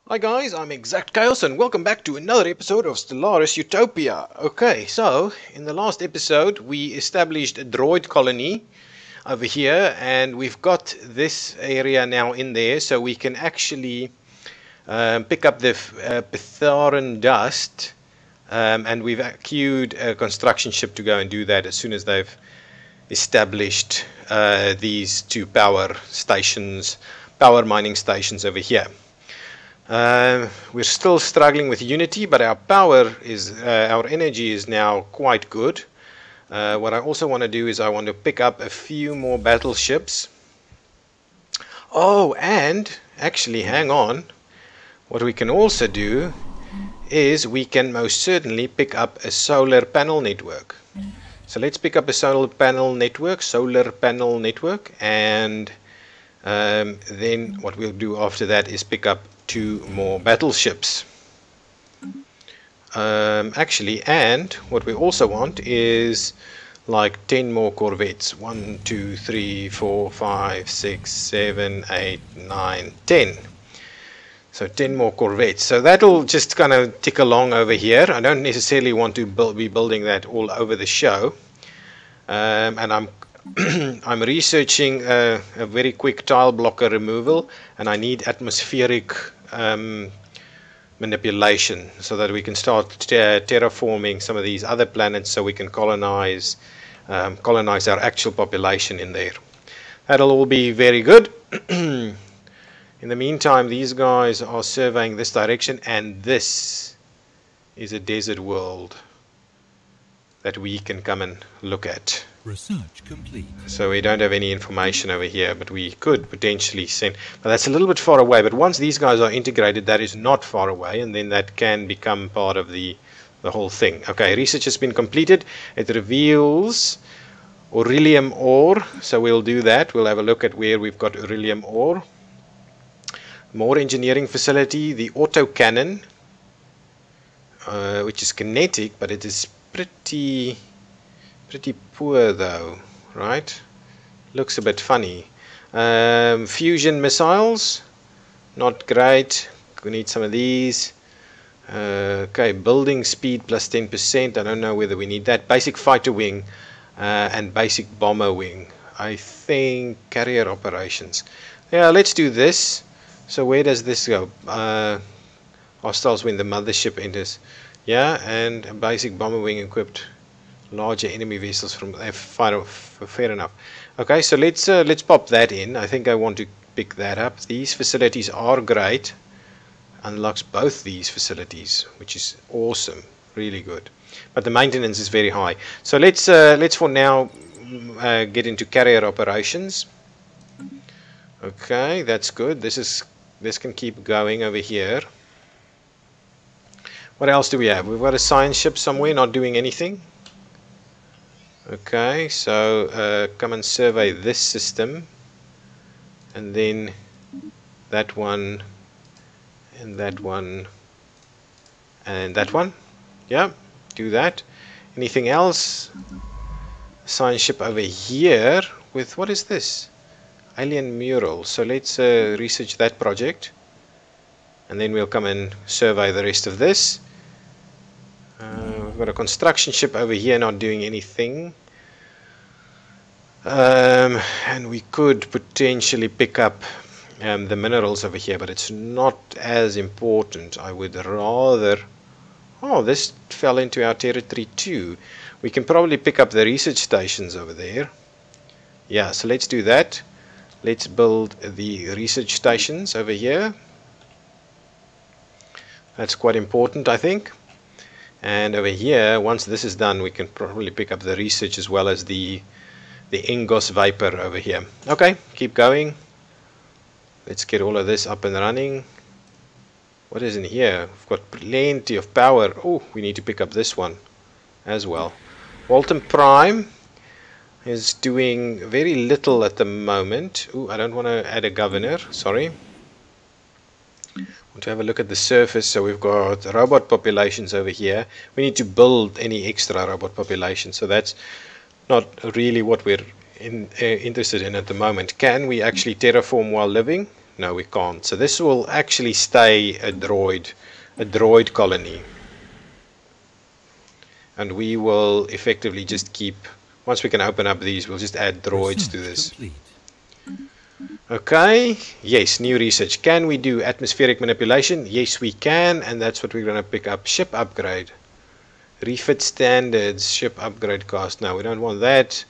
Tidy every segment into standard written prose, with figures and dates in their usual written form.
Hi guys, I'm ExactChaos and welcome back to another episode of Stellaris Utopia. Okay, so in the last episode we established a droid colony over here and we've got this area now in there so we can actually pick up the Pitharan dust and we've queued a construction ship to go and do that as soon as they've established these two power mining stations over here. We're still struggling with Unity, but our energy is now quite good. What I also want to do is I want to pick up a few more battleships. Oh, and actually, hang on. What we can also do is we can most certainly pick up a solar panel network. So let's pick up a solar panel network, and then what we'll do after that is pick up 2 more battleships. Actually, and what we also want is like 10 more corvettes. 1, 2, 3, 4, 5, 6, 7, 8, 9, 10. So 10 more corvettes. So that'll just kind of tick along over here. I don't necessarily want to be building that all over the show. And I'm researching a very quick tile blocker removal, and I need atmospheric manipulation so that we can start terraforming some of these other planets so we can colonize our actual population in there. That'll all be very good. In the meantime, these guys are surveying this direction, and this is a desert world that we can come and look at. Research complete. So we don't have any information over here, but we could potentially send. But that's a little bit far away. But once these guys are integrated, that is not far away, and then that can become part of the whole thing. Okay, research has been completed. It reveals beryllium ore. So we'll do that. We'll have a look at where we've got beryllium ore. More engineering facility. The autocannon, which is kinetic, but it is pretty poor though, right? Looks a bit funny. Fusion missiles, not great. We need some of these. Okay, building speed plus 10%. I don't know whether we need that. Basic fighter wing and basic bomber wing. I think carrier operations. Yeah, let's do this. So where does this go? Hostiles when the mothership enters. Yeah, and a basic bomber wing equipped larger enemy vessels from fair enough. Okay, so let's pop that in. I think I want to pick that up. These facilities are great. Unlocks both these facilities, which is awesome, really good. But the maintenance is very high. So let's for now get into carrier operations. Okay, that's good. This can keep going over here. What else do we have? We've got a science ship somewhere not doing anything. Okay, so come and survey this system, and then that one, and that one, and that one. Yeah, do that. Anything else? Science ship over here with, what is this? Alien mural. So let's research that project, and then we'll come and survey the rest of this. We've got a construction ship over here not doing anything. And we could potentially pick up the minerals over here, but it's not as important. I would rather... Oh, this fell into our territory too. We can probably pick up the research stations over there. Yeah, so let's do that. Let's build the research stations over here. That's quite important, I think. And over here, once this is done, we can probably pick up the research as well as the Ingos Vapor over here. Okay, keep going. Let's get all of this up and running. What is in here? We've got plenty of power. Oh, we need to pick up this one as well. Walton Prime is doing very little at the moment. Oh, I don't want to add a governor, sorry. To have a look at the surface. So we've got robot populations over here. We need to build any extra robot population, so that's not really what we're interested in at the moment. Can we actually terraform while living? No, we can't. So this will actually stay a droid colony. And we will effectively just keep, once we can open up these, we'll just add droids to this. Okay, yes, new research. Can we do atmospheric manipulation? Yes, we can, and that's what we're going to pick up. Ship upgrade. Refit standards, ship upgrade cost. No, we don't want that.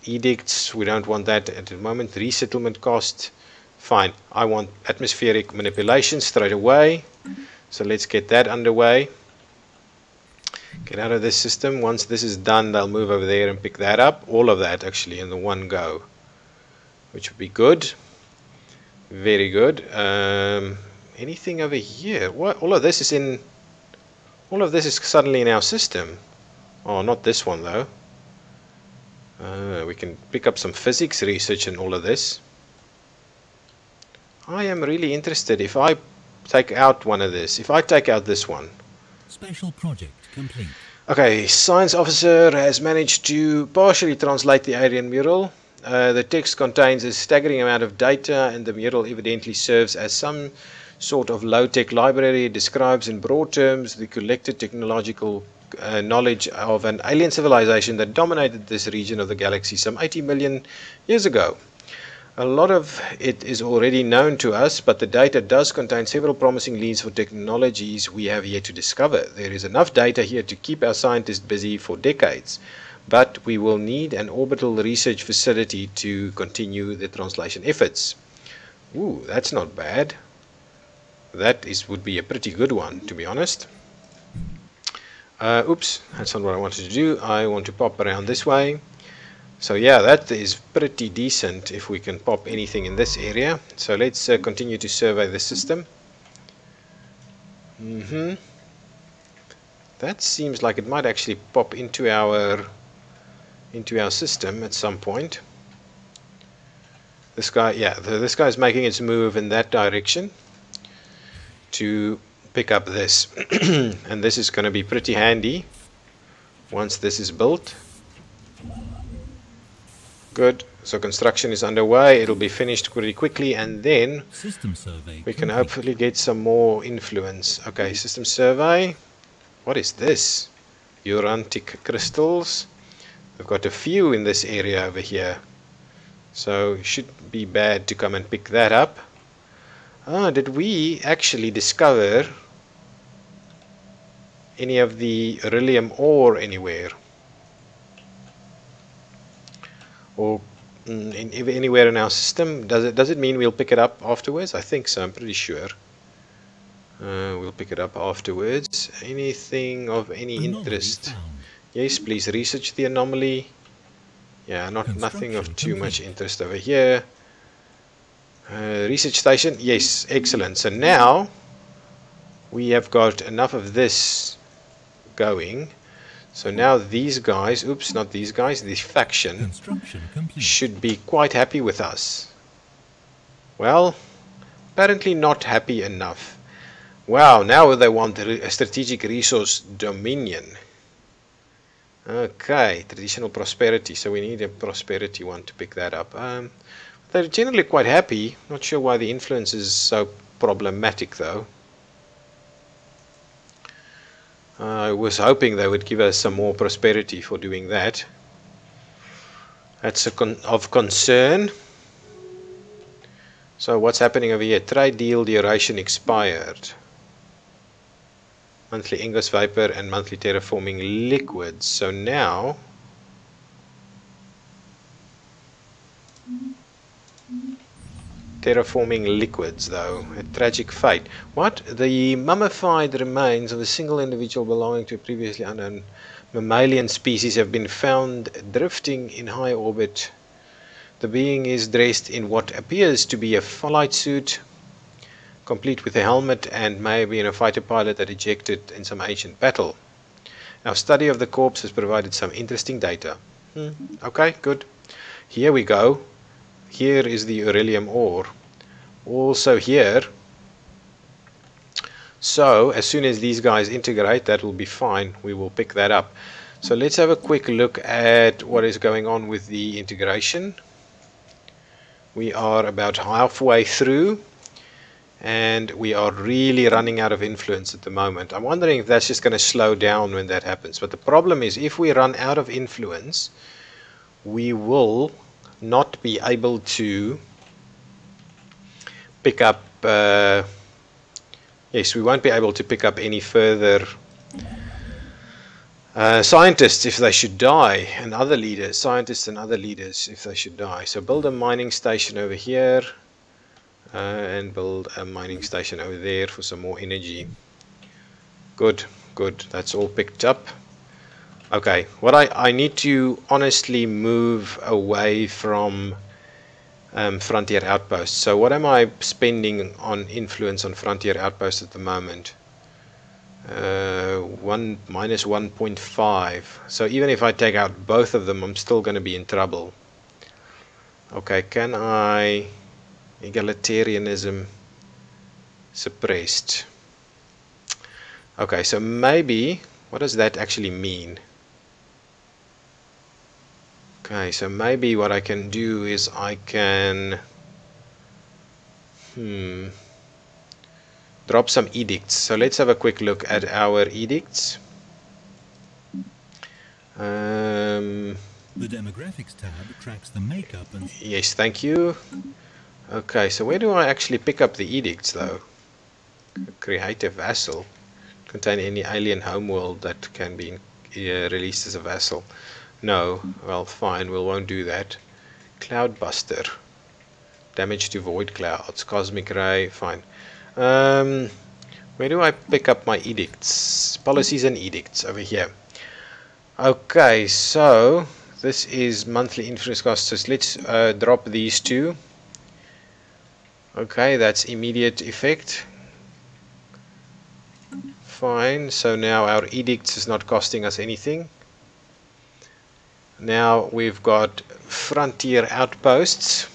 Edicts, we don't want that at the moment. Resettlement cost, fine. I want atmospheric manipulation straight away. So let's get that underway. Get out of this system. Once this is done, they'll move over there and pick that up. All of that actually in the one go, which would be good. Very good. Anything over here? What? All of this is in. All of this is suddenly in our system. Oh, not this one though. We can pick up some physics research and all of this. I am really interested if I take out one of this. If I take out this one. Special project complete. Okay, science officer has managed to partially translate the alien mural. The text contains a staggering amount of data, and the mural evidently serves as some sort of low-tech library. It describes in broad terms the collected technological knowledge of an alien civilization that dominated this region of the galaxy some 80 million years ago. A lot of it is already known to us, but the data does contain several promising leads for technologies we have yet to discover. There is enough data here to keep our scientists busy for decades, but we will need an orbital research facility to continue the translation efforts. Ooh, that's not bad. That would be a pretty good one, to be honest. Oops, that's not what I wanted to do. I want to pop around this way. So yeah, that is pretty decent if we can pop anything in this area. So let's continue to survey the system. That seems like it might actually pop into our system at some point. This guy, yeah, this guy is making its move in that direction to pick up this. And this is going to be pretty handy once this is built. Good. So construction is underway. It'll be finished pretty quickly, and then system survey we can hopefully get some more influence. Okay, system survey. What is this? Urantic crystals. We've got a few in this area over here, so it should be bad to come and pick that up. Did we actually discover any of the beryllium ore anywhere? Or anywhere in our system? Does it mean we'll pick it up afterwards? I think so. I'm pretty sure. We'll pick it up afterwards. Anything of any interest? Yes, please research the anomaly. Yeah, nothing of too much interest over here. Research station. Yes, excellent. So now we have got enough of this going. So now these guys, oops, not these guys, this faction should be quite happy with us. Well, apparently not happy enough. Wow, now they want a strategic resource dominion. Okay, traditional prosperity. So we need a prosperity one to pick that up. They're generally quite happy. Not sure why the influence is so problematic though. I was hoping they would give us some more prosperity for doing that. That's of concern. So what's happening over here? Trade deal duration expired. Monthly ingress vapor and monthly terraforming liquids. So now terraforming liquids, though. A tragic fate. What? The mummified remains of a single individual belonging to a previously unknown mammalian species have been found drifting in high orbit. The being is dressed in what appears to be a flight suit, complete with a helmet, and may have been a fighter pilot that ejected in some ancient battle. Our study of the corpse has provided some interesting data. Okay, good. Here we go. Here is the beryllium ore. Also here. So as soon as these guys integrate, that will be fine. We will pick that up. So let's have a quick look at what is going on with the integration. We are about halfway through. and we are really running out of influence at the moment. I'm wondering if that's just going to slow down when that happens. But the problem is, if we run out of influence, we will not be able to pick up yes, we won't be able to pick up any further scientists if they should die, and other leaders, scientists and other leaders if they should die. So build a mining station over here, and build a mining station over there for some more energy. Good, good, that's all picked up. Okay, what I need to honestly move away from frontier outposts. So what am I spending on influence on frontier outposts at the moment? Minus 1.5. So even if I take out both of them, I'm still going to be in trouble. Okay, can I... egalitarianism suppressed. Okay, so maybe, what does that actually mean? Okay, so maybe what I can do is I can drop some edicts. So let's have a quick look at our edicts. The demographics tab tracks the makeup and... Yes, thank you. Okay, so where do I actually pick up the edicts though? Create a vassal. Contain any alien homeworld that can be released as a vassal. No, well fine, we won't do that. Cloudbuster. Damage to void clouds. Cosmic ray, fine. Where do I pick up my edicts? Policies and edicts over here. Okay, so this is monthly influence costs. So let's drop these two. Okay, that's immediate effect. Fine, so now our edicts is not costing us anything. Now we've got frontier outposts.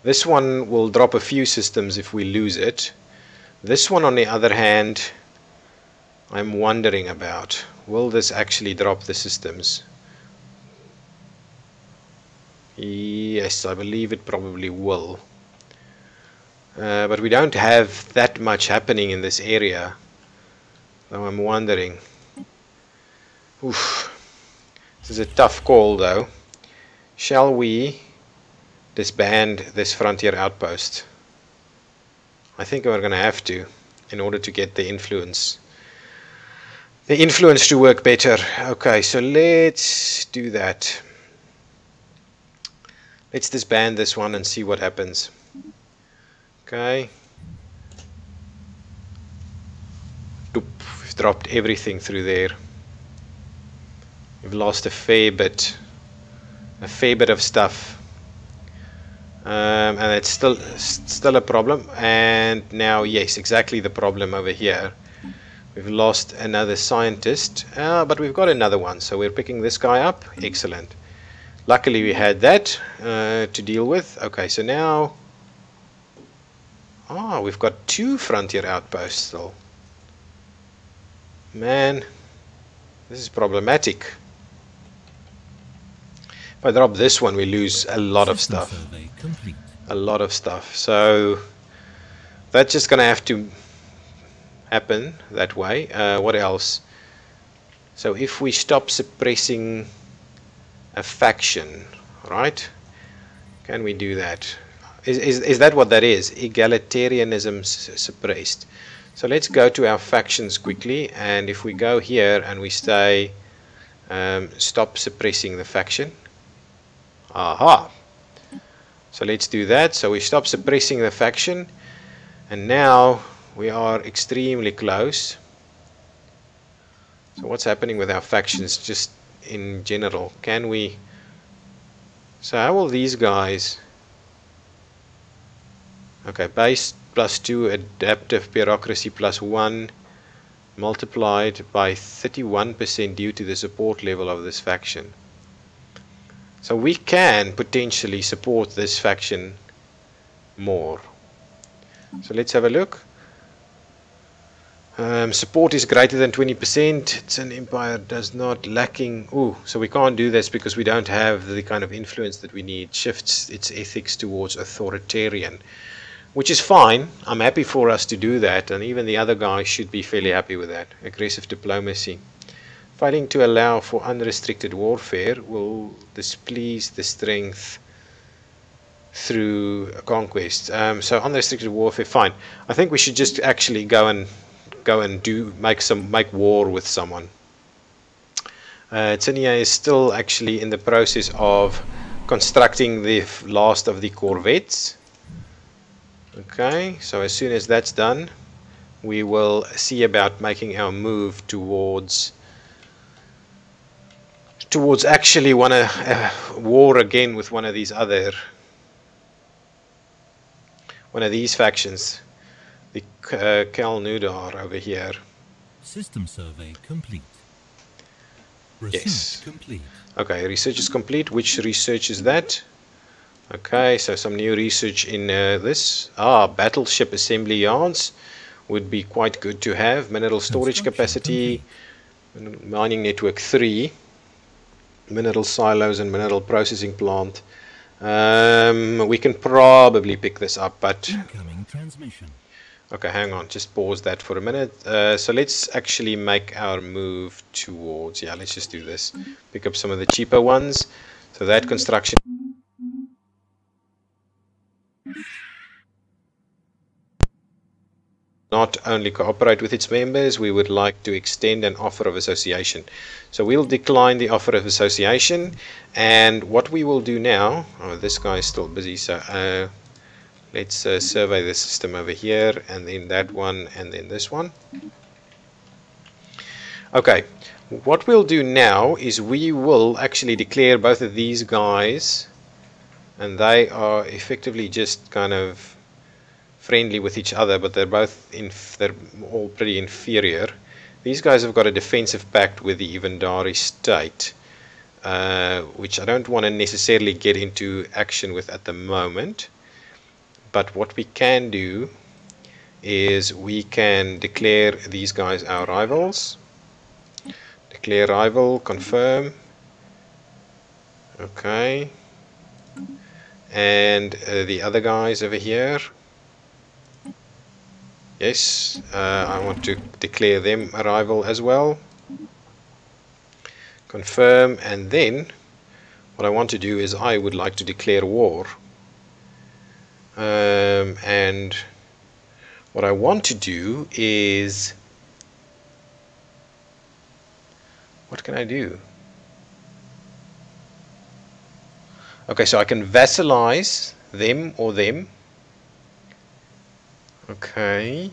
This one will drop a few systems if we lose it. This one, on the other hand, I'm wondering about. Will this actually drop the systems? Yes, I believe it probably will. But we don't have that much happening in this area. So I'm wondering. Oof. This is a tough call though. Shall we disband this frontier outpost? I think we're going to have to, in order to get the influence to work better. Okay, so let's do that. Let's disband this one and see what happens. Okay. We've dropped everything through there. We've lost a fair bit of stuff. And it's still a problem. And now, yes, exactly the problem over here. We've lost another scientist, but we've got another one. So we're picking this guy up. Excellent. Luckily we had that to deal with. Okay, so now we've got 2 frontier outposts still. Man, this is problematic. If I drop this one, we lose a lot of stuff. A lot of stuff. So that's just gonna have to happen that way. What else? So if we stop suppressing a faction, right? Can we do that? Is that what that is? Egalitarianism suppressed. So let's go to our factions quickly, and if we go here and we say stop suppressing the faction. Aha! So let's do that. So we stop suppressing the faction, and now we are extremely close. So what's happening with our factions just in general? Can we... So how will these guys... Okay, base +2, adaptive bureaucracy +1, multiplied by 31% due to the support level of this faction. So we can potentially support this faction more. So let's have a look. Support is greater than 20%. It's an empire does not lacking. Ooh, so we can't do this because we don't have the kind of influence that we need. Shifts its ethics towards authoritarian. which is fine. I'm happy for us to do that, and even the other guys should be fairly happy with that. Aggressive diplomacy. Failing to allow for unrestricted warfare will displease the strength through conquest. So unrestricted warfare, fine. I think we should just actually go and make war with someone. Tinia is still actually in the process of constructing the last of the corvettes. Okay, so as soon as that's done, we will see about making our move towards actually a war again with one of these factions, the Kalnudar over here. System survey complete. Research Yes. complete. Okay, research is complete. Which research is that? Okay, so some new research in this. Battleship assembly yards would be quite good to have. Mineral storage capacity, mining network 3, mineral silos and mineral processing plant. We can probably pick this up, but Incoming transmission. okay, hang on, just pause that for a minute. So let's actually make our move towards, let's just do this. Pick up some of the cheaper ones. So that construction not only cooperate with its members, we would like to extend an offer of association. So we'll decline the offer of association, and what we will do now, this guy is still busy, so let's survey the system over here, and then that one, and then this one. Okay, what we'll do now is we will actually declare both of these guys, and they are effectively just kind of friendly with each other, but they're all pretty inferior. These guys have got a defensive pact with the Ivandari state, which I don't want to necessarily get into action with at the moment. But what we can do is we can declare these guys our rivals. Declare rival, confirm. Okay. And the other guys over here. Yes, I want to declare them a rival as well. Confirm, and then what I want to do is I would like to declare war. And what I want to do is, what can I do? Okay, so I can vassalize them or them. Okay.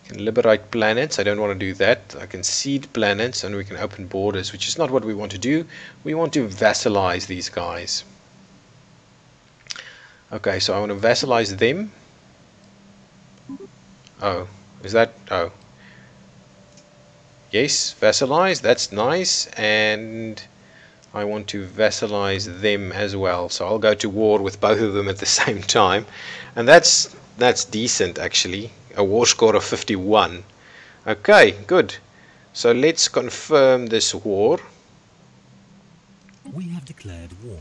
I can liberate planets. I don't want to do that. I can cede planets, and we can open borders, which is not what we want to do. We want to vassalize these guys. Okay, so I want to vassalize them. Oh, is that? Oh. Yes, vassalize. That's nice. And I want to vassalize them as well. So I'll go to war with both of them at the same time. And that's decent, actually. A war score of 51. Okay, good. So let's confirm this war. We have declared war.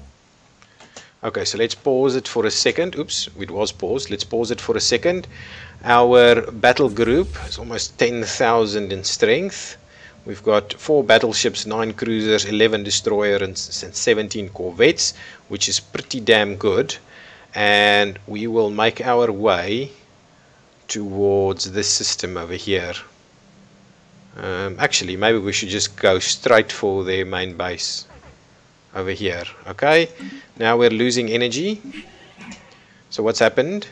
Okay, so let's pause it for a second. Oops, it was paused. Let's pause it for a second. Our battle group is almost 10,000 in strength. We've got 4 battleships, 9 cruisers, 11 destroyers, and 17 corvettes, which is pretty damn good. And we will make our way towards this system over here. Actually, maybe we should just go straight for their main base over here. Okay, now we're losing energy. So what's happened?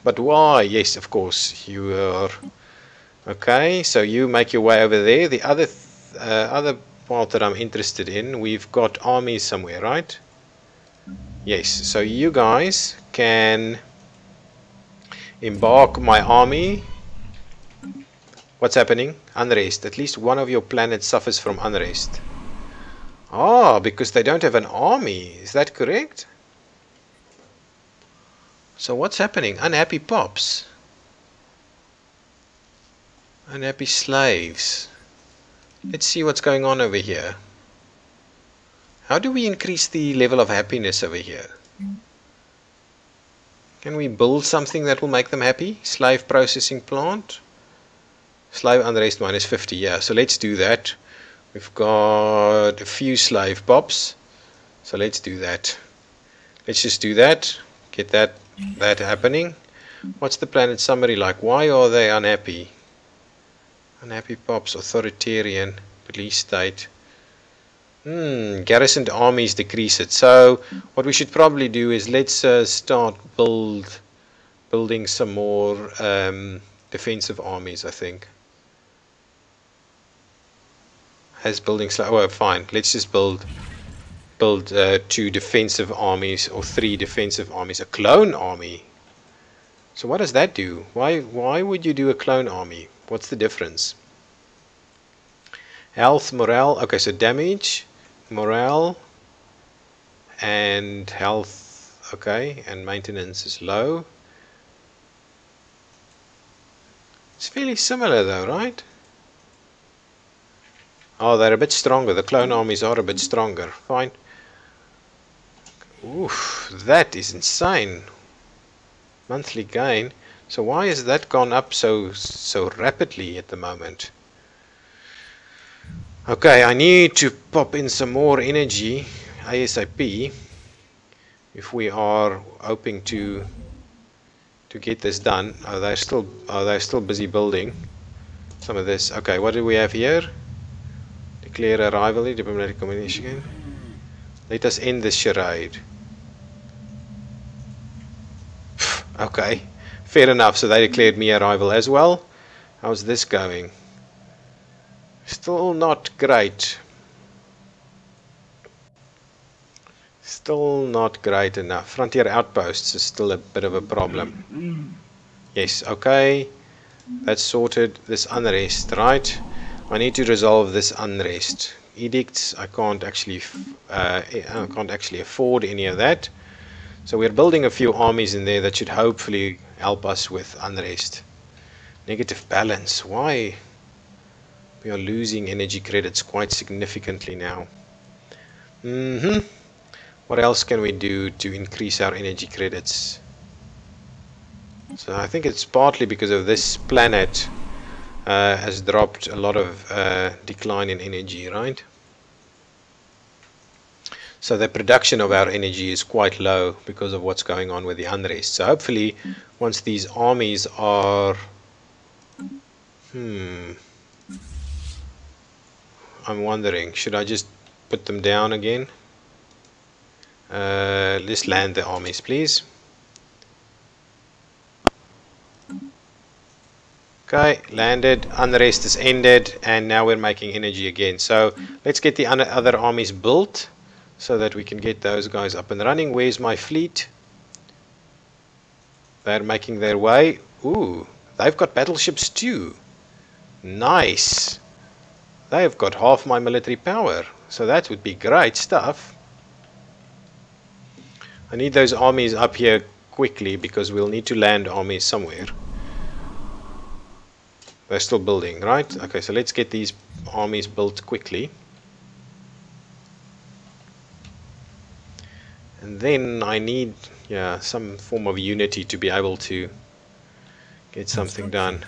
But why? Yes, of course, you are. Okay, so you make your way over there. The other part that I'm interested in, we've got armies somewhere, right? Yes, so you guys can embark my army. What's happening? Unrest. At least one of your planets suffers from unrest. Because they don't have an army. Is that correct? So what's happening? Unhappy pops. Unhappy slaves. Let's see what's going on over here. How do we increase the level of happiness over here? Can we build something that will make them happy? Slave processing plant. Slave unrest minus 50. Yeah, so let's do that. We've got a few slave pops. So let's do that. Let's just do that. Get that happening. What's the planet summary like? Why are they unhappy? Unhappy pops, authoritarian, police state. Garrisoned armies decrease it. So what we should probably do is let's start building some more defensive armies, I think. As building oh, fine. Let's just build 2 defensive armies or 3 defensive armies. A clone army. So what does that do? Why would you do a clone army? What's the difference? Health, morale. Okay, so damage, morale, and health. Okay, and maintenance is low. It's fairly similar though, right? Oh, they're a bit stronger. The clone armies are a bit stronger. Fine. Oof, that is insane. Monthly gain. So why has that gone up so rapidly at the moment? Okay, I need to pop in some more energy ASAP if we are hoping to get this done. Oh, they're still busy building some of this. Okay, what do we have here? Declare a rivalry, diplomatic communication. Let us end this charade. Okay, fair enough. So they declared me a rival as well. How's this going? Still not great. Still not great enough. Frontier outposts is still a bit of a problem. Yes, okay. That's sorted. This unrest, right? I need to resolve this unrest. Edicts, I can't actually afford any of that. So we're building a few armies in there that should hopefully help us with unrest. Negative balance. Why? We are losing energy credits quite significantly now. What else can we do to increase our energy credits? So I think it's partly because of this planet has dropped a lot of decline in energy, right? So the production of our energy is quite low because of what's going on with the unrest. So hopefully once these armies are... I'm wondering, should I just put them down again? Let's land the armies, please. Okay, landed, unrest is ended, and now we're making energy again. So let's get the other armies built so that we can get those guys up and running. Where's my fleet? They're making their way. Ooh, they've got battleships too. Nice. They've got half my military power, so that would be great stuff. I need those armies up here quickly because we'll need to land armies somewhere. They're still building, right? Okay, so let's get these armies built quickly. And then I need, some form of unity to be able to get something done.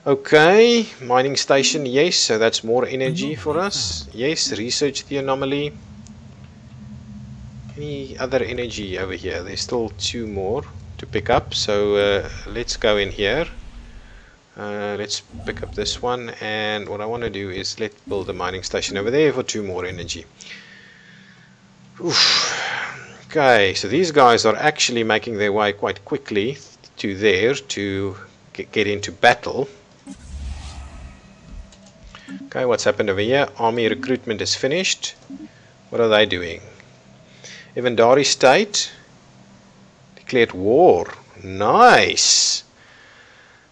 Okay, mining station, yes, so that's more energy for us. Yes, research the anomaly. Any other energy over here? There's still 2 more to pick up, so let's go in here. Let's pick up this one, and what I want to do is let's build a mining station over there for 2 more energy. Oof. Okay, so these guys are actually making their way quite quickly to there to get into battle. Okay, what's happened over here? Army recruitment is finished. What are they doing? Evandari state declared war. Nice.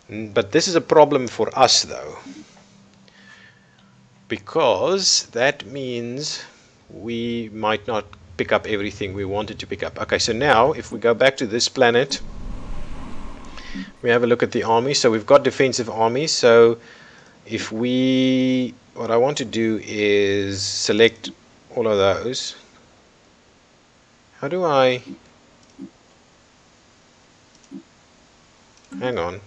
But this is a problem for us though, because that means we might not pick up everything we wanted to pick up. Okay, so now if we go back to this planet, we have a look at the army. So we've got defensive armies. So if what I want to do is select all of those. How do I Hang on.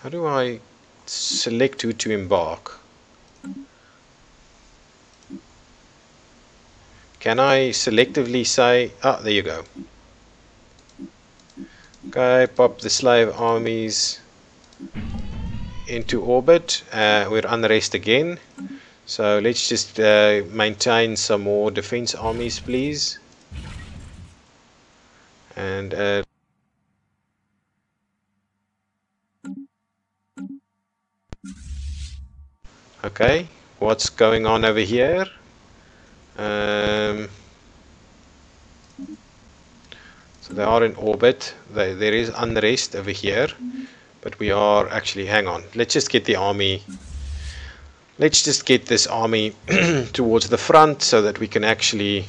How do I select who to embark? Can I selectively say, there you go. Okay, pop the slave armies into orbit. We're unrest again. So let's just maintain some more defense armies, please. And okay, what's going on over here? So they are in orbit. There is unrest over here, but we are actually, hang on, let's just get the army, let's just get this army towards the front so that we can actually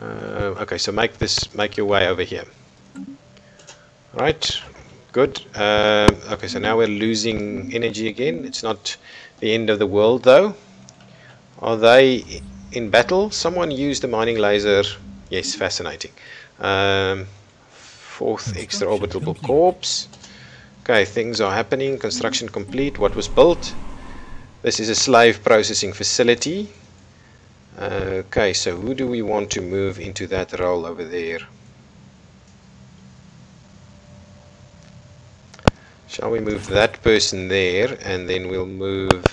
okay, so make your way over here. Right, good. Okay, so now we're losing energy again. It's not the end of the world though. Are they in battle? Someone used a mining laser. Yes, fascinating. Fourth extraorbital corpse. Okay, things are happening. Construction complete. What was built? This is a slave processing facility. Okay, so who do we want to move into that role over there? Shall we move that person there, and then we'll move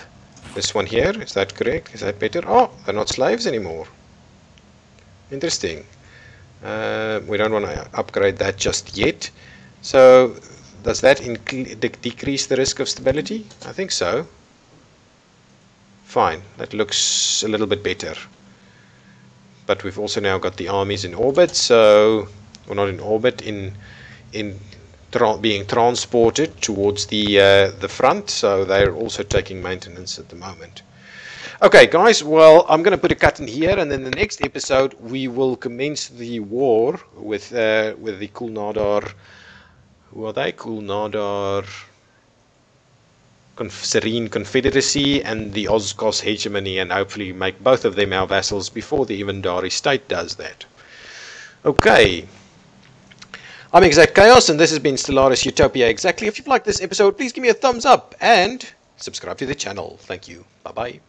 this one here? Is that correct? Is that better? Oh, they're not slaves anymore. Interesting. We don't want to upgrade that just yet. So, does that decrease the risk of stability? I think so. Fine, that looks a little bit better. But we've also now got the armies in orbit, so, or not in orbit, being transported towards the front, so they're also taking maintenance at the moment. Okay, guys, well, I'm going to put a cut in here, and then the next episode we will commence the war with the Kulnadar. Who are they? Kulnadar Serene Confederacy and the Ozkos Hegemony, and hopefully make both of them our vassals before the Ivandari state does that. Okay. I'm ExactChaos, and this has been Stellaris Utopia Exactly. If you've liked this episode, please give me a thumbs up and subscribe to the channel. Thank you. Bye-bye.